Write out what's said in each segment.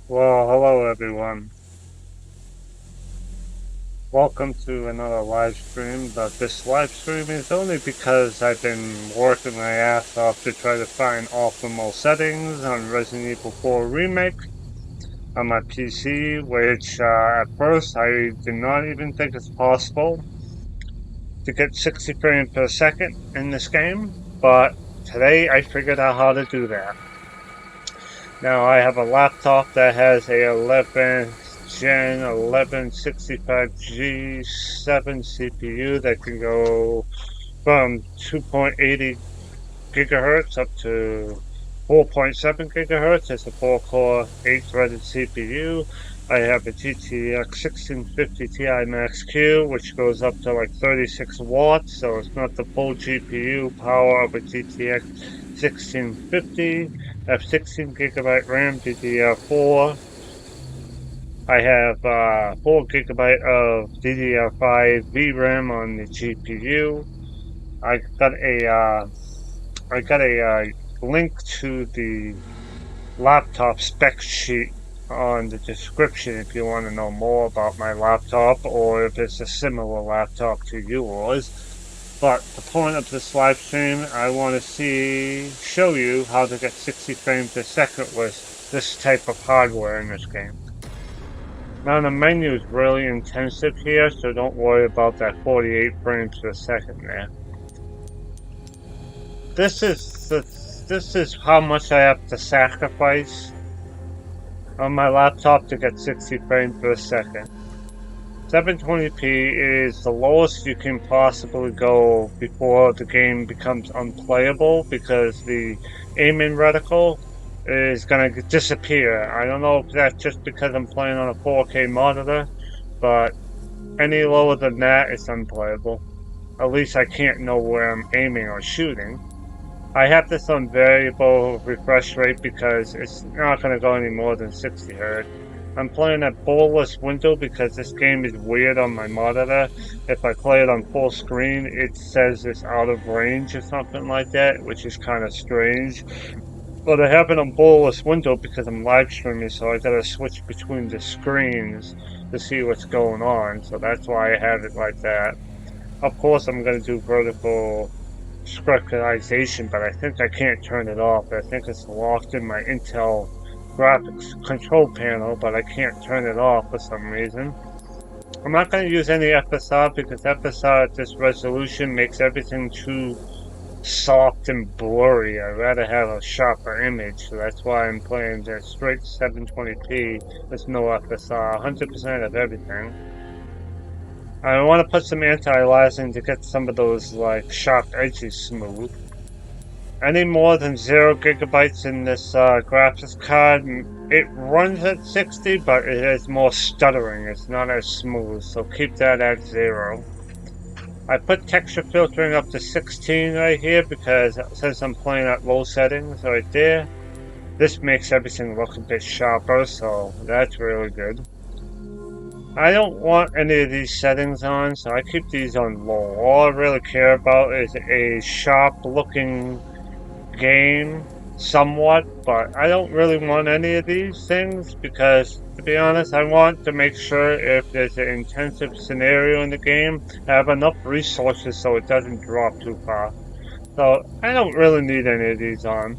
Well, hello everyone. Welcome to another live stream, but this live stream is only because I've been working my ass off to try to find optimal settings on Resident Evil 4 Remake on my PC, which at first I did not even think it's possible to get 60 frames per second in this game, but today I figured out how to do that. Now I have a laptop that has a 11th Gen 1165G7 CPU that can go from 2.80 gigahertz up to 4.7 gigahertz. It's a 4-core, 8-threaded CPU. I have a GTX1650ti Max Q, which goes up to like 36 watts, so it's not the full GPU power of a GTX 1650. I have 16 gigabyte RAM, DDR4. I have 4 gigabyte of DDR5 VRAM on the GPU. I got a link to the laptop spec sheet on the description if you want to know more about my laptop or if it's a similar laptop to yours. But the point of this live stream, I want to show you how to get 60 frames per second with this type of hardware in this game. Now the menu is really intensive here, so don't worry about that 48 frames per second there. This is how much I have to sacrifice on my laptop to get 60 frames per second. 720p is the lowest you can possibly go before the game becomes unplayable because the aiming reticle is going to disappear. I don't know if that's just because I'm playing on a 4K monitor, but any lower than that, it's unplayable. At least I can't know where I'm aiming or shooting. I have this on variable refresh rate because it's not going to go any more than 60 Hz. I'm playing at borderless window because this game is weird on my monitor. If I play it on full screen, it says it's out of range or something like that, which is kind of strange. But I have it on borderless window because I'm live streaming, so I gotta switch between the screens to see what's going on. So that's why I have it like that. Of course, I'm gonna do vertical scrutinization, but I think I can't turn it off. I think it's locked in my Intel graphics control panel, but I can't turn it off for some reason. I'm not going to use any FSR because FSR at this resolution makes everything too soft and blurry. I'd rather have a sharper image, so that's why I'm playing the straight 720p with no FSR, 100% of everything. I want to put some anti-aliasing to get some of those like sharp edges smooth. Any more than 0 gigabytes in this graphics card, it runs at 60, but it has more stuttering. It's not as smooth, so keep that at 0. I put texture filtering up to 16 right here because since I'm playing at low settings right there, this makes everything look a bit sharper, so that's really good. I don't want any of these settings on, so I keep these on low. All I really care about is a sharp looking game somewhat, but I don't really want any of these things because, to be honest, I want to make sure if there's an intensive scenario in the game, I have enough resources so it doesn't drop too far. So I don't really need any of these on.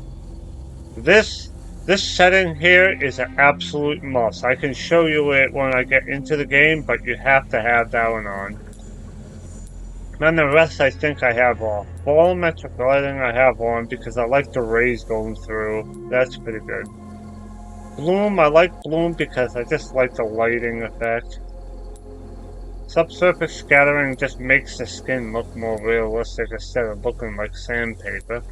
This setting here is an absolute must. I can show you it when I get into the game, but you have to have that one on. And the rest I think I have off. Volumetric lighting I have on because I like the rays going through. That's pretty good. Bloom, I like bloom because I just like the lighting effect. Subsurface scattering just makes the skin look more realistic instead of looking like sandpaper.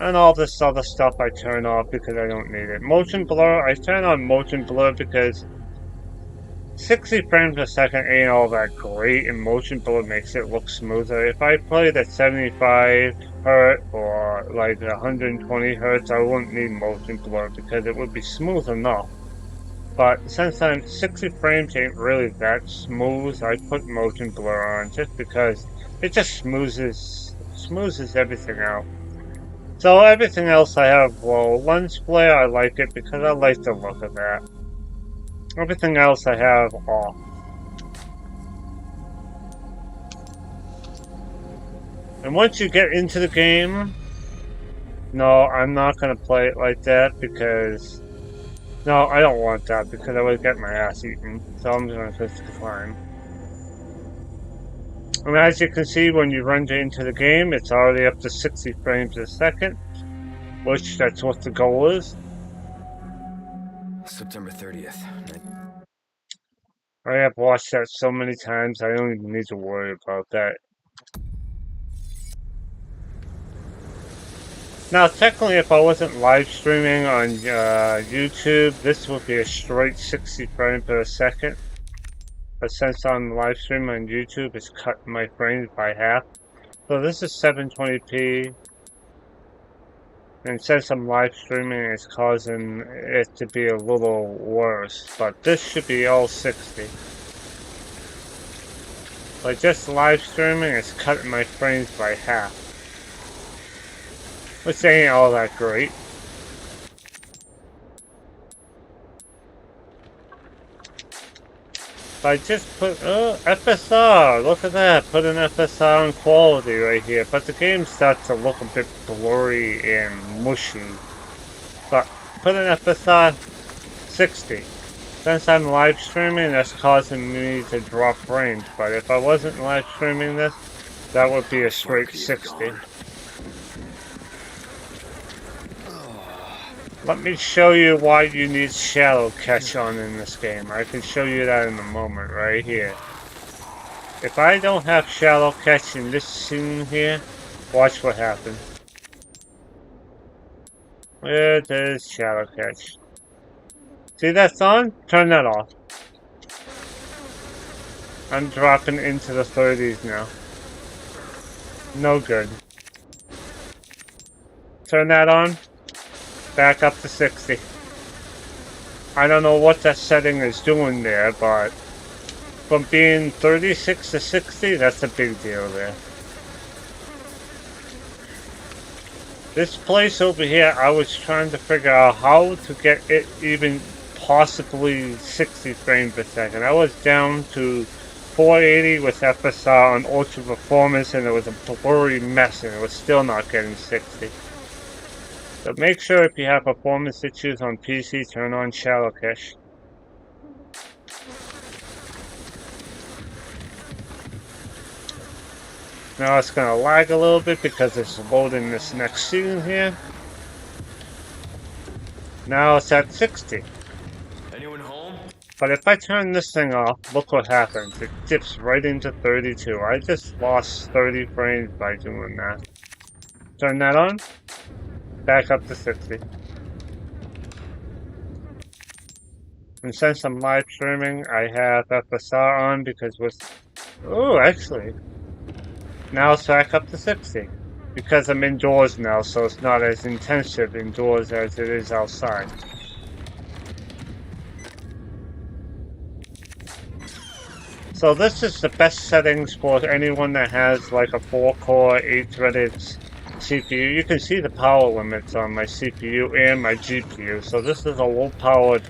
And all this other stuff I turn off because I don't need it. Motion blur, I turn on motion blur because 60 frames per second ain't all that great, and motion blur makes it look smoother. If I played at 75 Hz or like 120 Hz, I wouldn't need motion blur because it would be smooth enough. But since 60 frames ain't really that smooth, I put motion blur on just because it just smooths everything out. So everything else I have low. Lens flare, I like it because I like the look of that. Everything else I have off. And once you get into the game, no, I'm not going to play it like that because... No, I don't want that because I would get my ass eaten. So I'm going to just decline. And as you can see, when you run into the game, it's already up to 60 frames a second, which that's what the goal is. September 30th. I have watched that so many times, I don't even need to worry about that. Now, technically, if I wasn't live streaming on YouTube, this would be a straight 60 frames per second. But since I'm live streaming on YouTube, it's cut my frames by half. So this is 720p. And since I'm live streaming, it's causing it to be a little worse. But this should be all 60. But just live streaming, it's cutting my frames by half. Which ain't all that great. If I just put, FSR, look at that, put an FSR on quality right here, but the game starts to look a bit blurry and mushy. But put an FSR 60. Since I'm live streaming, that's causing me to drop frames, but if I wasn't live streaming this, that would be a straight 60. Let me show you why you need shadow catch on in this game. I can show you that in a moment, right here. If I don't have shadow catch in this scene here, watch what happens. Where does shadow catch? See that's on? Turn that off. I'm dropping into the 30s now. No good. Turn that on. Back up to 60. I don't know what that setting is doing there, but from being 36 to 60, that's a big deal there. This place over here, I was trying to figure out how to get it even possibly 60 frames per second. I was down to 480 with FSR on Ultra Performance, and it was a blurry mess, and it was still not getting 60. So make sure if you have performance issues on PC, turn on shadow cache. Now it's going to lag a little bit because it's loading this next scene here. Now it's at 60. Anyone home? But if I turn this thing off, look what happens. It dips right into 32. I just lost 30 frames by doing that. Turn that on. Back up to 60. And since I'm live streaming, I have FSR on because with... Oh, actually. Now it's back up to 60. Because I'm indoors now, so it's not as intensive indoors as it is outside. So this is the best settings for anyone that has like a 4-core, 8-threaded CPU. You can see the power limits on my CPU and my GPU. So this is a low-powered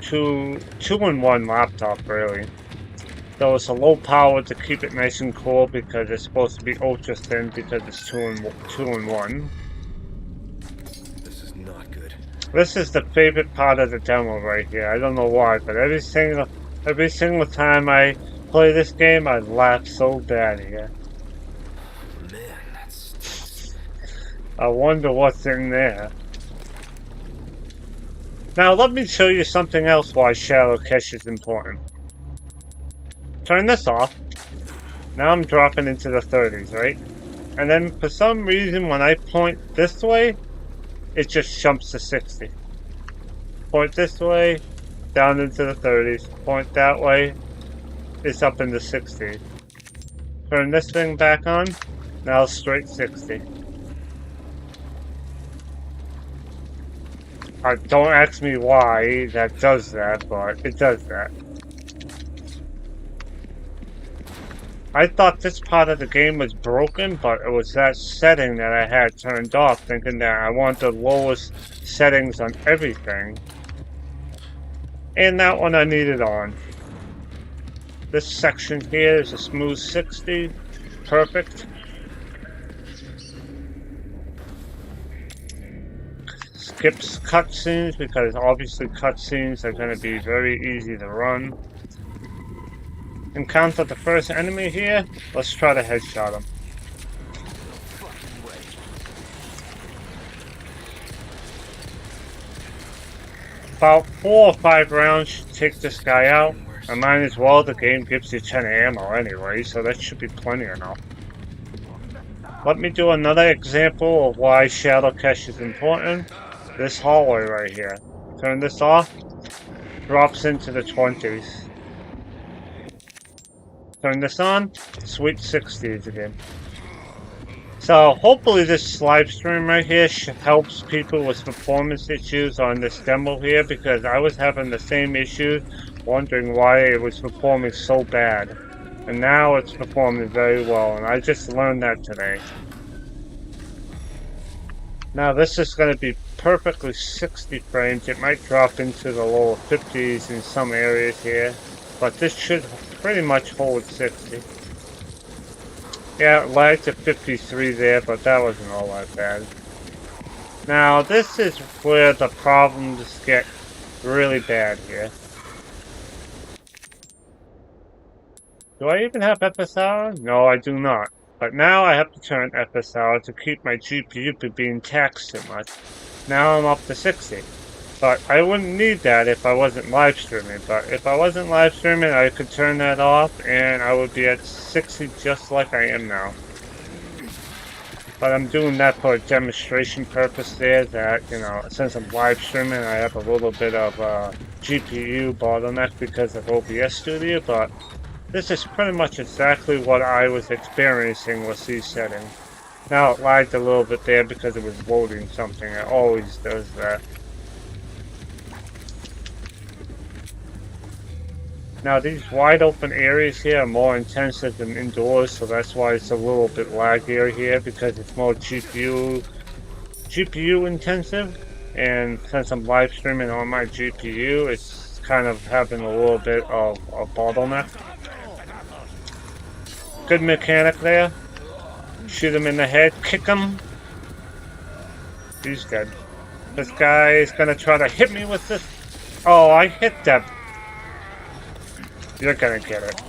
two-in-one laptop, really. So it's a low power to keep it nice and cool because it's supposed to be ultra thin because it's two-in-one. This is not good. This is the favorite part of the demo right here. I don't know why, but every single time I play this game, I laugh so bad here. Man, that's... I wonder what's in there. Now let me show you something else why shadow cache is important. Turn this off. Now I'm dropping into the 30s, right? And then for some reason when I point this way, it just jumps to 60. Point this way, down into the 30s. Point that way, it's up into 60. Turn this thing back on, now straight 60. Don't ask me why that does that, but it does that. I thought this part of the game was broken, but it was that setting that I had turned off, thinking that I want the lowest settings on everything. And that one I needed on. This section here is a smooth 60. Perfect. Skips cutscenes because obviously cutscenes are going to be very easy to run. Encounter the first enemy here. Let's try to headshot him. About 4 or 5 rounds should take this guy out. I might as well, the game gives you 10 ammo anyway, so that should be plenty enough. Let me do another example of why shadow cache is important. This hallway right here. Turn this off. Drops into the 20s. Turn this on. Sweet 60s again. So hopefully this live stream right here helps people with performance issues on this demo here, because I was having the same issues, wondering why it was performing so bad. And now it's performing very well, and I just learned that today. Now this is going to be perfectly 60 frames. It might drop into the lower 50s in some areas here, but this should pretty much hold 60. Yeah, it lagged to 53 there, but that wasn't all that bad. Now, this is where the problems get really bad here. Do I even have FSR? No, I do not. But now I have to turn FSR to keep my GPU from being taxed too much. Now I'm up to 60. But I wouldn't need that if I wasn't live streaming. But if I wasn't live streaming, I could turn that off and I would be at 60 just like I am now. But I'm doing that for a demonstration purpose there, that, you know, since I'm live streaming, I have a little bit of GPU bottleneck because of OBS Studio, but this is pretty much exactly what I was experiencing with these settings. Now it lagged a little bit there because it was loading something. It always does that. Now these wide open areas here are more intensive than indoors, so that's why it's a little bit laggier here, because it's more GPU intensive. And since I'm live streaming on my GPU, it's kind of having a little bit of a bottleneck. Good mechanic there. Shoot him in the head, kick him. He's dead. This guy is gonna try to hit me with this. Oh, I hit that. You're gonna get it.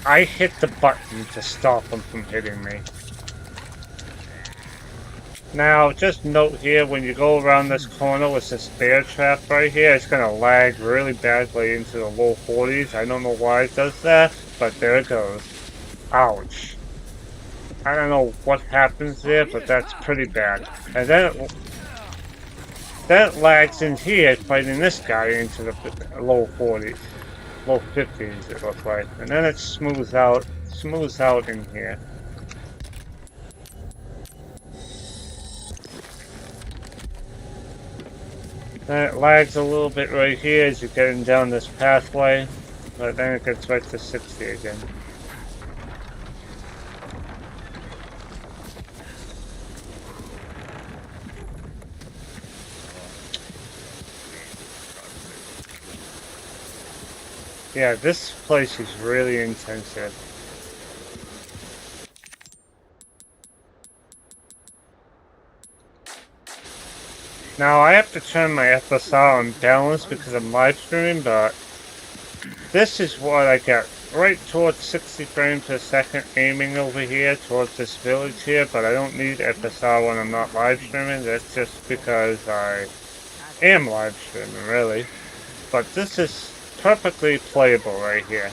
I hit the button to stop him from hitting me. Now, just note here, when you go around this corner with this bear trap right here, it's gonna lag really badly into the low 40s. I don't know why it does that, but there it goes. Ouch. I don't know what happens there, but that's pretty bad. And then it lags in here, fighting this guy into the low 40s. Low 50s, it looks like. And then it smooths out in here. Then it lags a little bit right here as you're getting down this pathway, but then it gets right to 60 again. Yeah, this place is really intensive. Now, I have to turn my FSR on balance because I'm live streaming, but this is what I get. Right towards 60 frames per second aiming over here towards this village here, but I don't need FSR when I'm not live streaming. That's just because I am live streaming, really. But this is perfectly playable right here.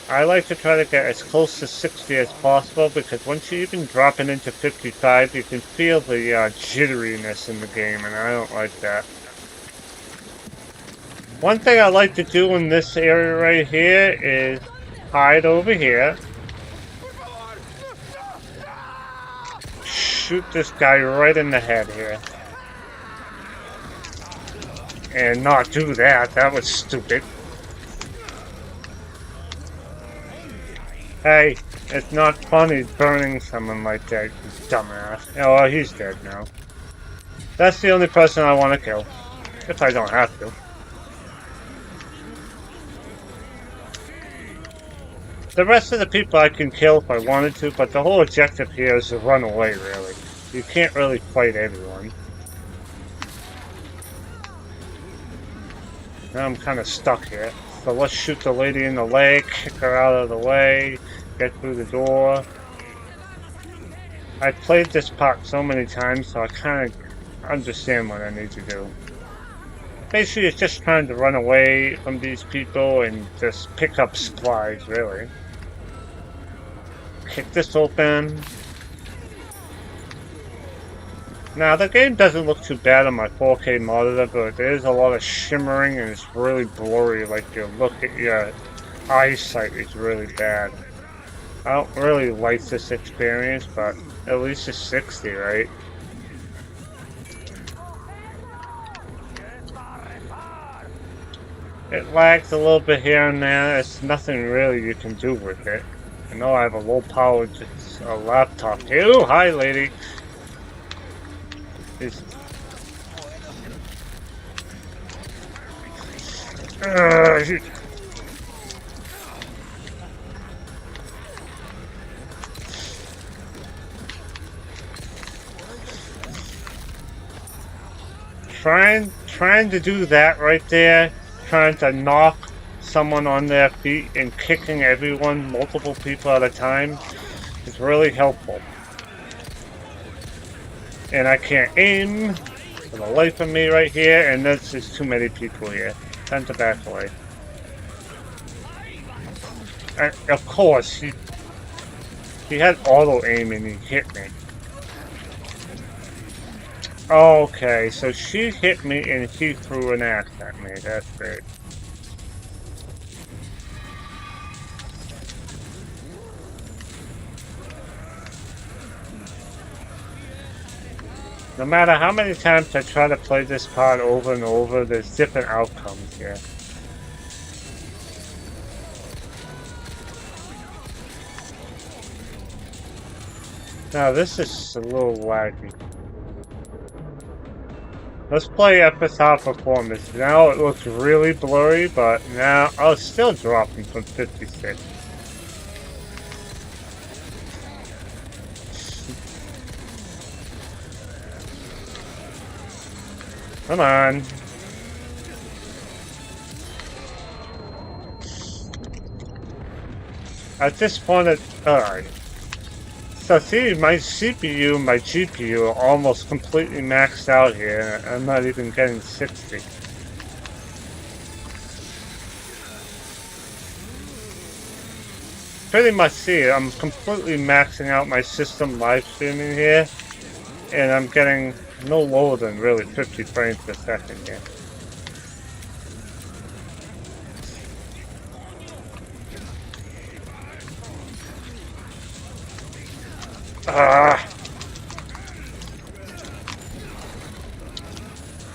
I like to try to get as close to 60 as possible, because once you even drop it into 55, you can feel the jitteriness in the game, and I don't like that. One thing I like to do in this area right here is hide over here, shoot this guy right in the head here. And not do that. That was stupid. Hey, it's not funny burning someone like that, you dumbass. Oh, well, he's dead now. That's the only person I want to kill. If I don't have to. The rest of the people I can kill if I wanted to, but the whole objective here is to run away, really. You can't really fight everyone. Now I'm kind of stuck here. So let's shoot the lady in the leg, kick her out of the way, get through the door. I played this part so many times, so I kind of understand what I need to do. Basically, it's just trying to run away from these people and just pick up supplies, really. Kick this open. Now, the game doesn't look too bad on my 4K monitor, but there's a lot of shimmering and it's really blurry, like your eyesight is really bad. I don't really like this experience, but at least it's 60, right? It lags a little bit here and there. It's nothing really you can do with it. I know I have a low-powered laptop here. Ooh, hi, lady. It's... Trying to do that right there, trying to knock someone on their feet and kicking everyone, multiple people at a time, is really helpful. And I can't aim for the life of me right here, and there's just too many people here. Time to back away. And of course, he had auto aim and he hit me. Okay, so she hit me and he threw an axe at me. That's great. No matter how many times I try to play this part over and over, there's different outcomes here. Now this is a little wacky. Let's play episode performance. Now it looks really blurry, but now it's still dropping from 56. Come on. At this point, alright. So see, my CPU and my GPU are almost completely maxed out here. I'm not even getting 60. Pretty much see, I'm completely maxing out my system live streaming here. And I'm getting no lower than really 50 frames per second here.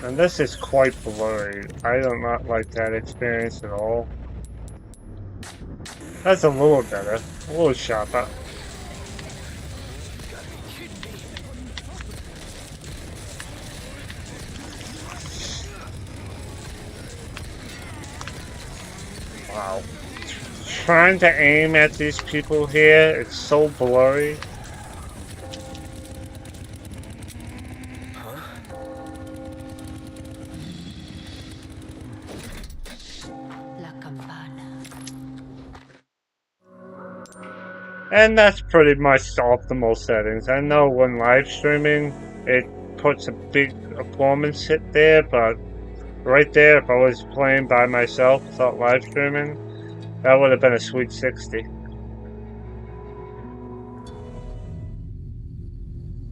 And this is quite blurry. I do not like that experience at all. That's a little better. A little sharper. Wow. Trying to aim at these people here, it's so blurry. And that's pretty much the optimal settings. I know when live streaming, it puts a big performance hit there, but right there, if I was playing by myself without live streaming, that would have been a sweet 60.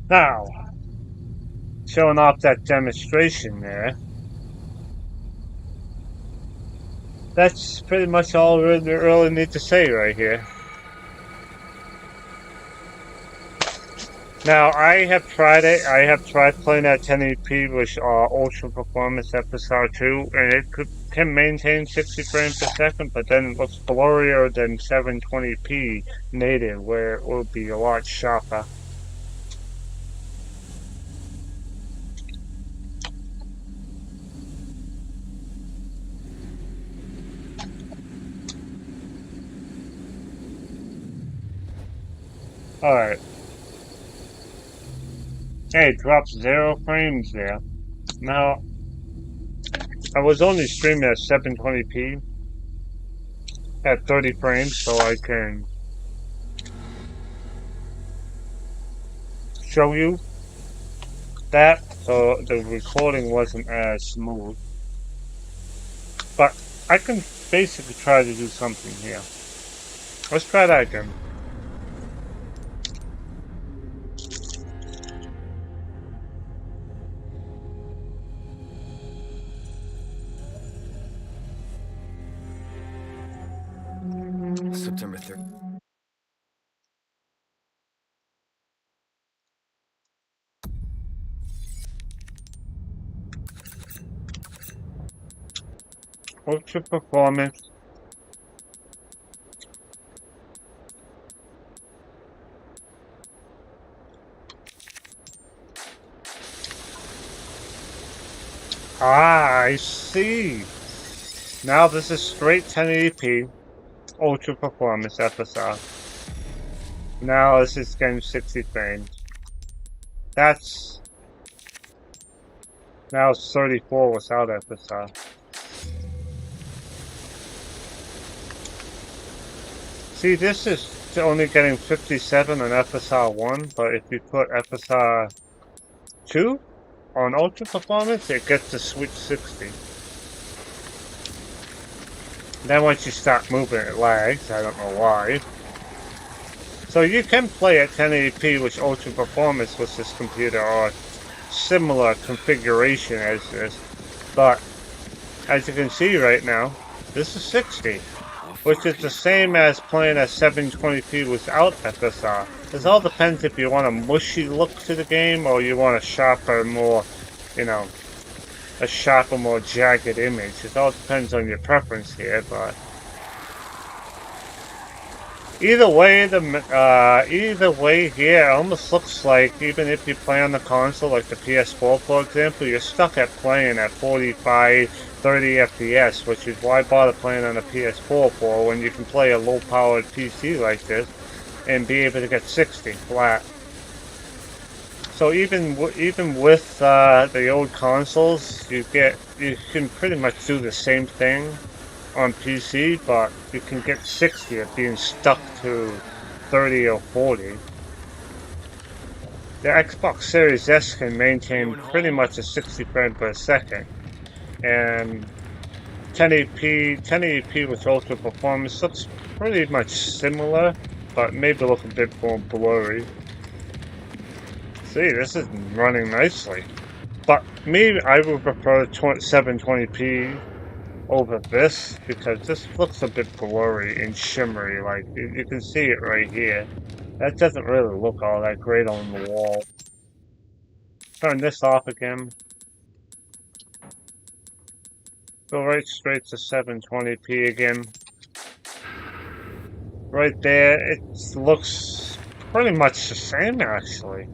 Now, showing off that demonstration there. That's pretty much all we really need to say right here. Now, I have tried it. I have tried playing at 1080p with Ultra Performance Episode 2, and it could can maintain 60 frames per second, but then it looks blurrier than 720p native, where it will be a lot sharper. Alright. Hey, it dropped 0 frames there. Now, I was only streaming at 720p at 30 frames, so I can show you that, so the recording wasn't as smooth. But I can basically try to do something here. Let's try that again. September 3rd. Ultra performance. Ah, I see. Now this is straight 1080p, ultra performance FSR. Now this is getting 60 frames. That's now it's 34 without FSR. See, this is only getting 57 on FSR 1, but if you put FSR 2 on ultra performance, it gets to sweet 60. Then once you start moving, it lags. I don't know why. So you can play at 1080p with ultra performance with this computer, or similar configuration as this. But as you can see right now, this is 60, which is the same as playing at 720p without FSR. This all depends if you want a mushy look to the game, or you want a sharper, more, you know, a sharper, more jagged image. It all depends on your preference here, but either way, here, it almost looks like, even if you play on the console, like the PS4, for example, you're stuck at playing at 45, 30 FPS, which is why bother playing on a PS4 for when you can play a low-powered PC like this and be able to get 60 flat. So even with the old consoles, you can pretty much do the same thing on PC, but you can get 60 of being stuck to 30 or 40. The Xbox Series S can maintain pretty much a 60 frame per second, and 1080p with ultra performance looks pretty much similar, but maybe look a bit more blurry. See, this is running nicely. But me, I would prefer 720p over this, because this looks a bit blurry and shimmery. Like, you can see it right here. That doesn't really look all that great on the wall. Turn this off again. Go right straight to 720p again. Right there, it looks pretty much the same, actually.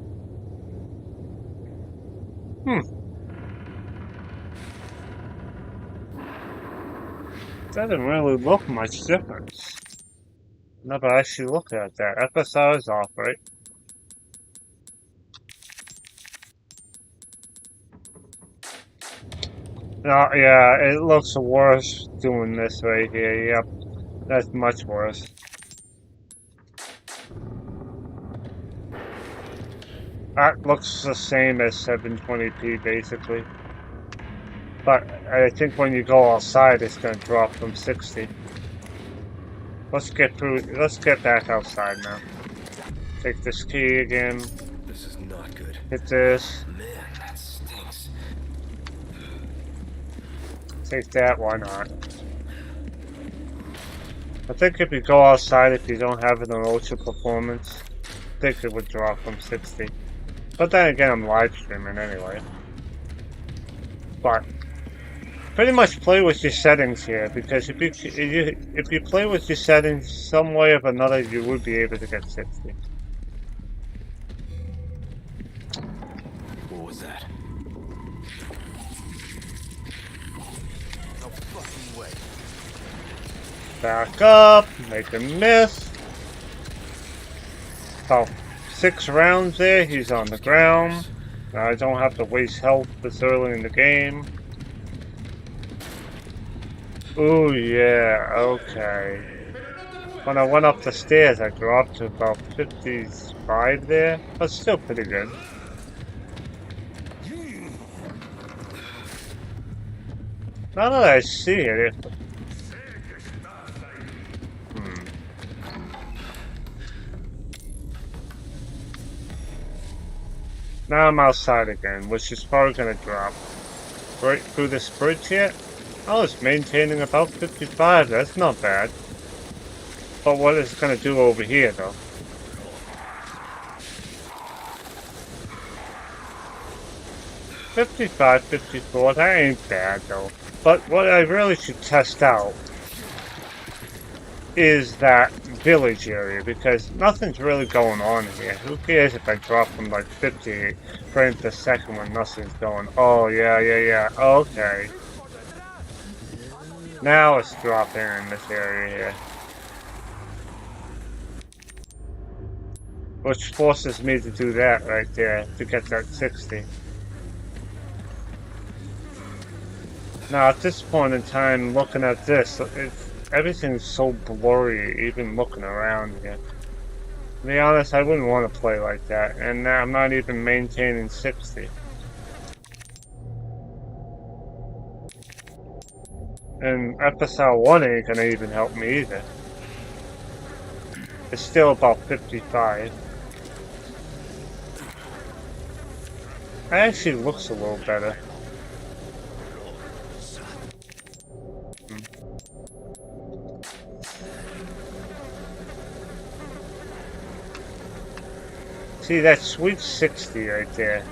Doesn't really look much difference. Never actually look at that. FSR is off, right? No, yeah, it looks worse doing this right here. Yep, that's much worse. That looks the same as 720p basically. But I think when you go outside, it's going to drop from 60. Let's get back outside now. Take this key again. This is not good. Hit this. Man, that stinks. Take that, why not? I think if you go outside, if you don't have it on ultra performance, I think it would drop from 60. But then again, I'm live streaming anyway. But pretty much play with your settings here, because if you play with your settings some way or another, you would be able to get 60. What was that? No fucking way. Back up, make a miss. About 6 rounds there, he's on the ground. I don't have to waste health this early in the game. Ooh, yeah, okay. When I went up the stairs, I dropped to about 55 there, but still pretty good. Now that I see it, now I'm outside again, which is probably gonna drop. Right through this bridge here? I was maintaining about 55, that's not bad. But what is it gonna do over here though? $55, $54, that ain't bad though. But what I really should test out is that village area, because nothing's really going on here. Who cares if I drop from like 50 frames per second when nothing's going? Oh, yeah. Okay. Now it's dropping in this area here. Which forces me to do that right there, to get that 60. Now at this point in time, looking at this, everything's so blurry, even looking around here. To be honest, I wouldn't want to play like that, and I'm not even maintaining 60. And FSR 1 ain't gonna even help me either. It's still about 55. It actually looks a little better. See that sweet 60 right there.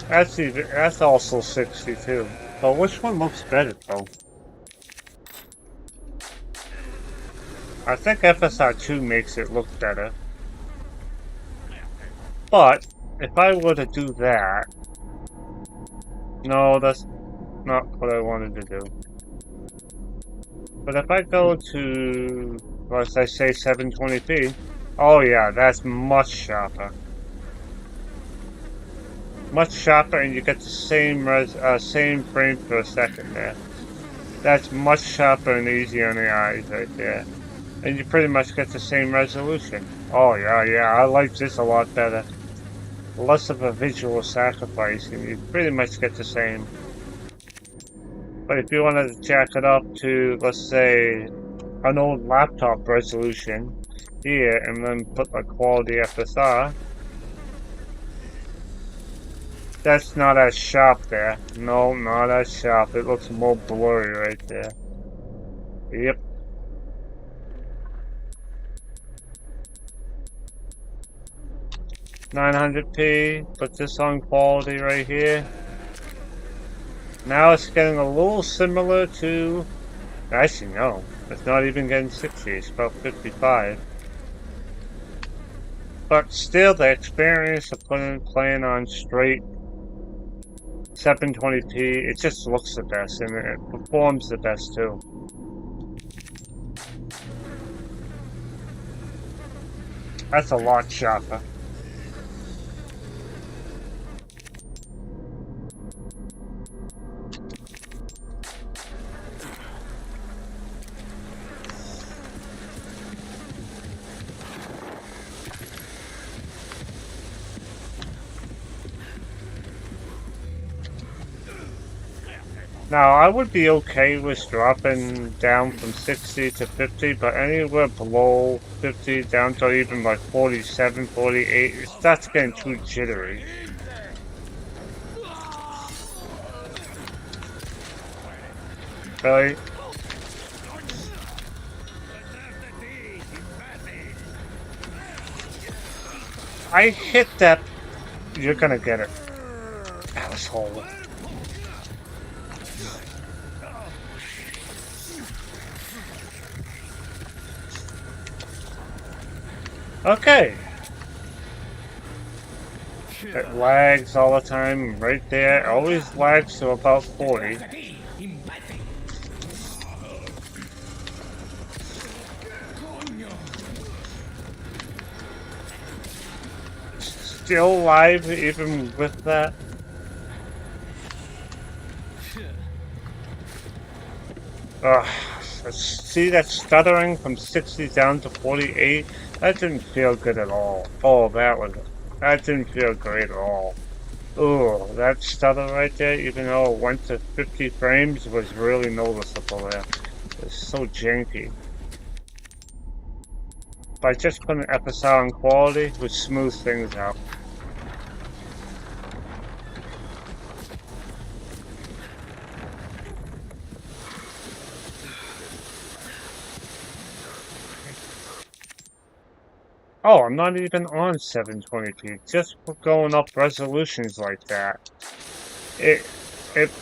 That's also 60 too. But which one looks better though? I think FSR 2 makes it look better. But if I were to do that, no, that's not what I wanted to do. But if I go to, let's say 720p, oh yeah, that's much sharper. Much sharper, and you get the same frame per second there. That's much sharper and easier on the eyes right there. And you pretty much get the same resolution. Oh yeah, I like this a lot better. Less of a visual sacrifice, and you pretty much get the same. But if you wanted to jack it up to, let's say, an old laptop resolution here, and then put like quality FSR, that's not as sharp there. No, not as sharp. It looks more blurry right there. Yep. $900p, put this on quality right here. Now it's getting a little similar to, actually no, it's not even getting 60, it's about 55. But still, the experience of playing on straight 720p, it just looks the best and it performs the best too. That's a lot sharper. Now, I would be okay with dropping down from 60 to 50, but anywhere below 50, down to even like 47, 48, it starts getting too jittery. Really? I hit that. You're gonna get it, asshole. Okay. It lags all the time, right there. Always lags to about 40. Still live even with that. Ugh. See that stuttering from 60 down to 48? That didn't feel good at all. Oh, that didn't feel great at all. Oh, that stutter right there, even though it went to 50 frames, was really noticeable there. It's so janky. By just putting FSR on quality, would smooth things out. Oh, I'm not even on 720p. Just for going up resolutions like that. It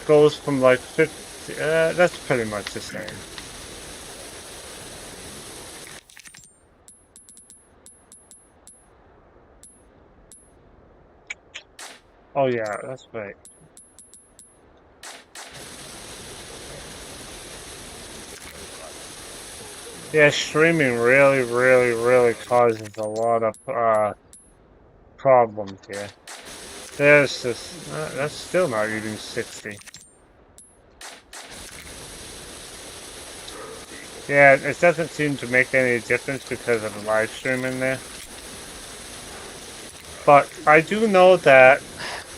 goes from like 50, that's pretty much the same. Oh yeah, that's right. Yeah, streaming really causes a lot of problems here. There's this, that's still not even 60. Yeah, it doesn't seem to make any difference because of the live stream in there. But I do know that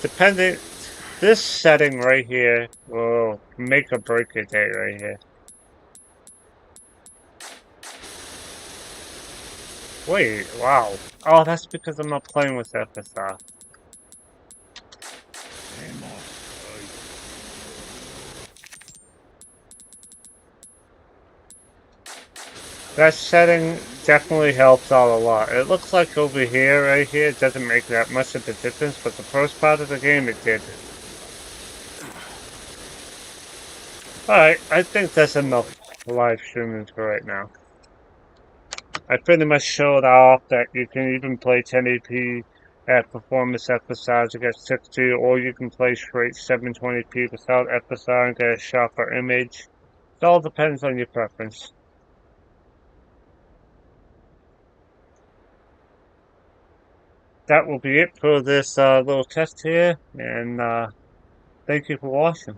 depending, this setting right here will make or break your day right here. Wait, wow. Oh, that's because I'm not playing with FSR. That setting definitely helps out a lot. It looks like over here, right here, it doesn't make that much of a difference, but the first part of the game, it did. Alright, I think that's enough live streaming for right now. I pretty much showed off that you can even play 1080p at performance FSR to get 60, or you can play straight 720p without FSR and get a sharper image. It all depends on your preference. That will be it for this little test here, and thank you for watching.